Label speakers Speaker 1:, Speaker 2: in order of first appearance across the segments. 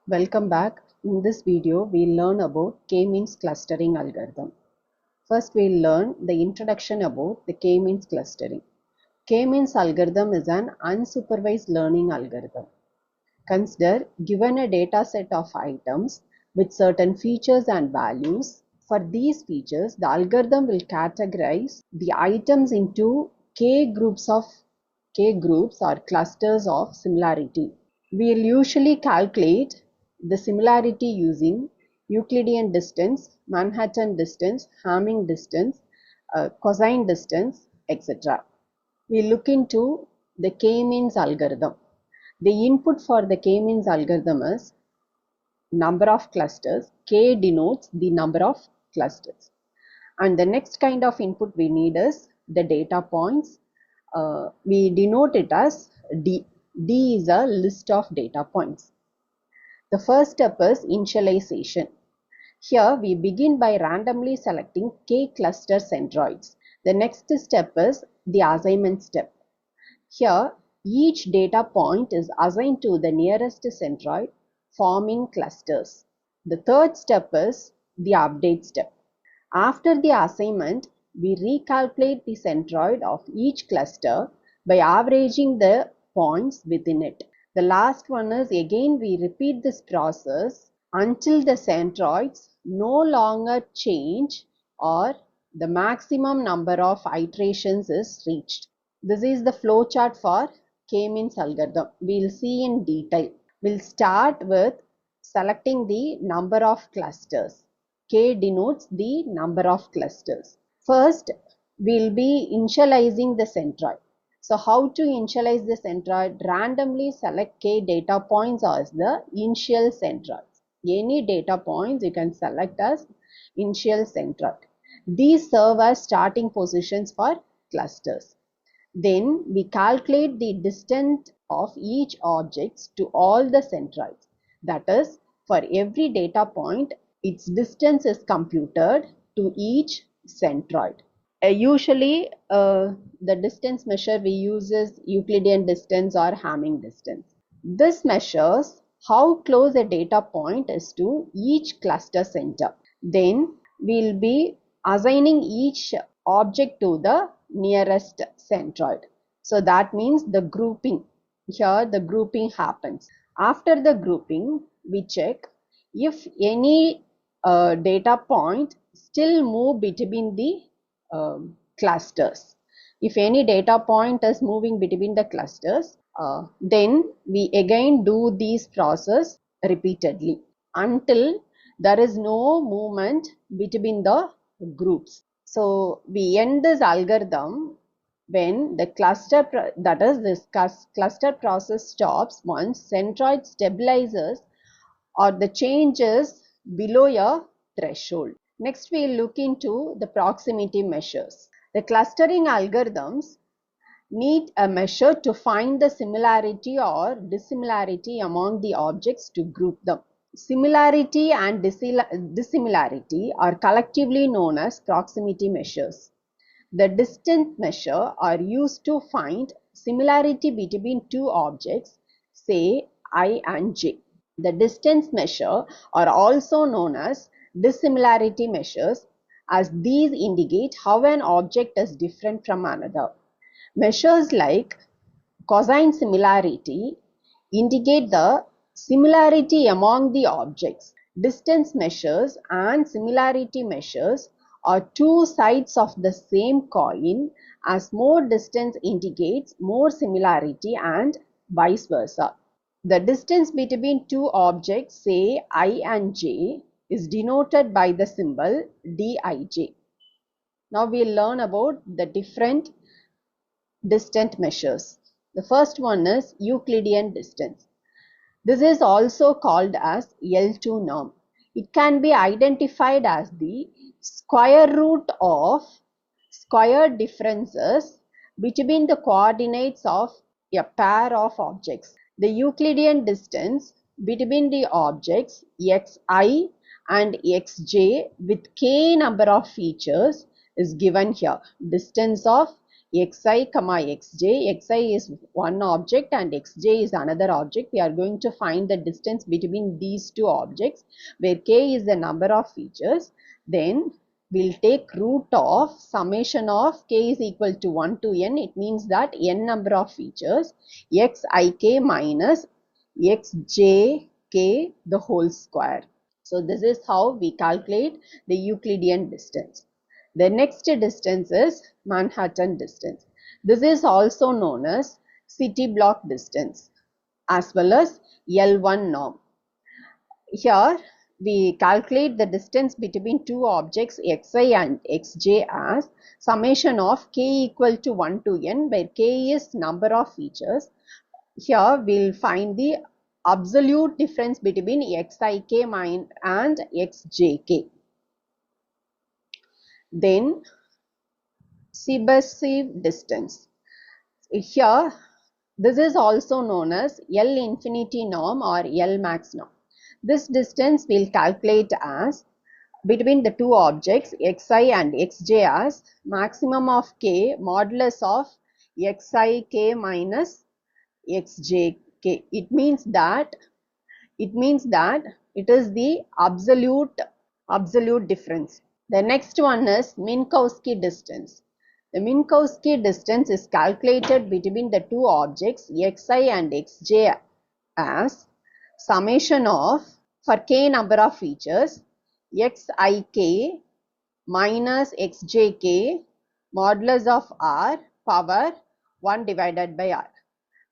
Speaker 1: Welcome back. In this video, we'll learn about k-means clustering algorithm. First, we'll learn the introduction about the k-means clustering. K-means algorithm is an unsupervised learning algorithm. Consider given a data set of items with certain features and values. For these features, the algorithm will categorize the items into k groups or clusters of similarity. We'll usually calculate the similarity using Euclidean distance, Manhattan distance, Hamming distance, cosine distance, etc. We look into the k-means algorithm. The input for the k-means algorithm is number of clusters. K denotes the number of clusters. And the next kind of input we need is the data points. We denote it as D. D is a list of data points. The first step is initialization. Here we begin by randomly selecting k cluster centroids. The next step is the assignment step. Here each data point is assigned to the nearest centroid, forming clusters. The third step is the update step. After the assignment, we recalculate the centroid of each cluster by averaging the points within it. The last one is again we repeat this process until the centroids no longer change or the maximum number of iterations is reached. This is the flow chart for k-means algorithm. We'll see in detail. We'll start with selecting the number of clusters. K denotes the number of clusters. First, we'll be initializing the centroid. So how to initialize the centroid? Randomly select k data points as the initial centroids. Any data points you can select as initial centroid. These serve as starting positions for clusters. Then we calculate the distance of each object to all the centroids. That is, for every data point, its distance is computed to each centroid. Usually, the distance measure we use is Euclidean distance or Hamming distance. This measures how close a data point is to each cluster center. Then we'll be assigning each object to the nearest centroid. So that means the grouping. Here the grouping happens. After the grouping, we check if any data point still move between the clusters. If any data point is moving between the clusters, then we again do this process repeatedly until there is no movement between the groups. So we end this algorithm when the cluster, that is this cluster process stops once centroid stabilizes or the change is below a threshold. Next, we will look into the proximity measures. The clustering algorithms need a measure to find the similarity or dissimilarity among the objects to group them. Similarity and dissimilarity are collectively known as proximity measures. The distance measure are used to find similarity between two objects, say I and J. The distance measure are also known as dissimilarity measures, as these indicate how an object is different from another. Measures like cosine similarity indicate the similarity among the objects. Distance measures and similarity measures are two sides of the same coin, as more distance indicates more similarity and vice versa. The distance between two objects, say I and J, is denoted by the symbol Dij. Now we'll learn about the different distance measures. The first one is Euclidean distance. This is also called as L2 norm. It can be identified as the square root of square differences between the coordinates of a pair of objects. The Euclidean distance between the objects xi and xj with k number of features is given here. Distance of xi comma xj. Xi is one object and xj is another object. We are going to find the distance between these two objects, where k is the number of features. Then we'll take root of summation of k is equal to 1 to n. It means that n number of features, xik minus xjk the whole square. So this is how we calculate the Euclidean distance. The next distance is Manhattan distance. This is also known as city block distance as well as L1 norm. Here we calculate the distance between two objects xi and xj as summation of k equal to 1 to n, where k is number of features. Here we will find the absolute difference between xik and xjk. Then Sebeziv distance. Here this is also known as L infinity norm or L max norm. This distance we will calculate as between the two objects xi and xj as maximum of k modulus of xik minus xjk. It means that it is the absolute difference. The next one is Minkowski distance. The Minkowski distance is calculated between the two objects xi and xj as summation of, for k number of features, xik minus xjk modulus of r power 1 divided by r.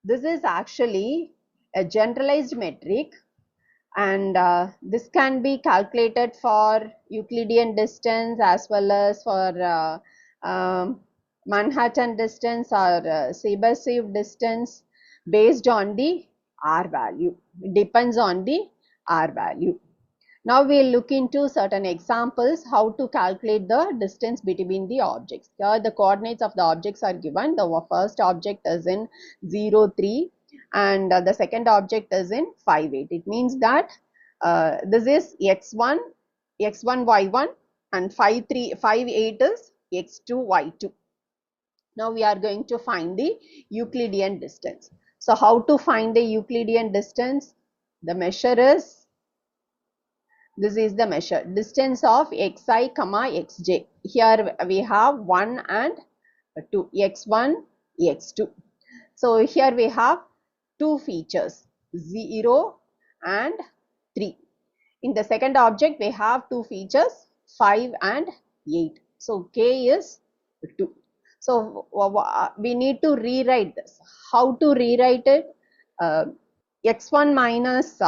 Speaker 1: This is actually a generalized metric, and this can be calculated for Euclidean distance as well as for Manhattan distance or Sebeziv distance based on the r value. It depends on the r value. Now we will look into certain examples how to calculate the distance between the objects. Here the coordinates of the objects are given. The first object is in 0, 3 and the second object is in 5, 8. It means that this is x1, y1 and 5, 3, 5, 8 is x2, y2. Now we are going to find the Euclidean distance. So how to find the Euclidean distance? The measure is, this is the measure, distance of xi comma xj. Here we have 1 and 2, x1, x2. So here we have two features, 0 and 3. In the second object we have two features, 5 and 8. So k is 2. So we need to rewrite this. How to rewrite it? X1 minus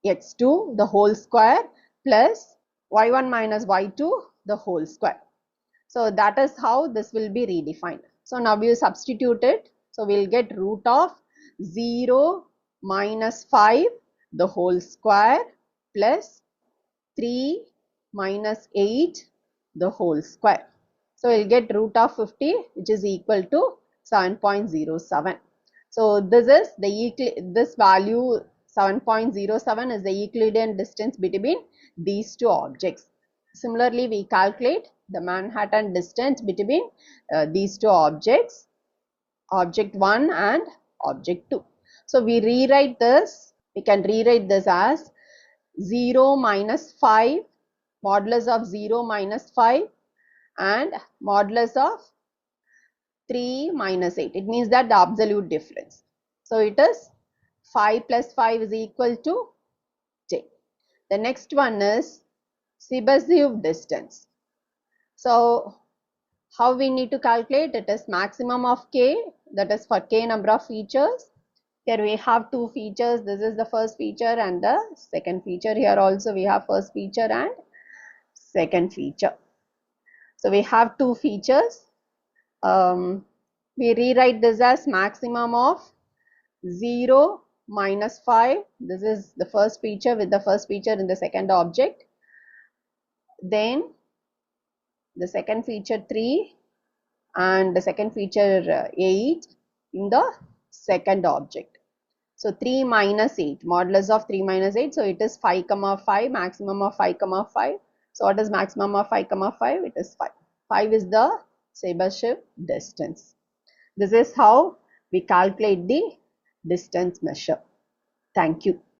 Speaker 1: x2 the whole square plus y1 minus y2 the whole square. So that is how this will be redefined. So now we substitute it. So we will get root of 0 minus 5 the whole square plus 3 minus 8 the whole square. So we will get root of 50, which is equal to 7.07. So this is this value 7.07 is the Euclidean distance between these two objects. Similarly, we calculate the Manhattan distance between these two objects, object 1 and object 2. So we rewrite this, we can rewrite this as 0 minus 5, modulus of 0 minus 5 and modulus of 3 minus 8. It means that the absolute difference. So it is 5 plus 5 is equal to 10. The next one is Sebeziv distance. So how we need to calculate? It is maximum of k, that is for k number of features. Here we have two features. This is the first feature and the second feature. Here also we have first feature and second feature. So we have two features. We rewrite this as maximum of 0 minus 5. This is the first feature with the first feature in the second object. Then the second feature 3 and the second feature 8 in the second object. So 3 minus 8, modulus of 3 minus 8. So it is 5 comma 5, maximum of 5 comma 5. So what is maximum of 5 comma 5? It is 5. 5 is the Sabership distance. This is how we calculate the distance measure. Thank you.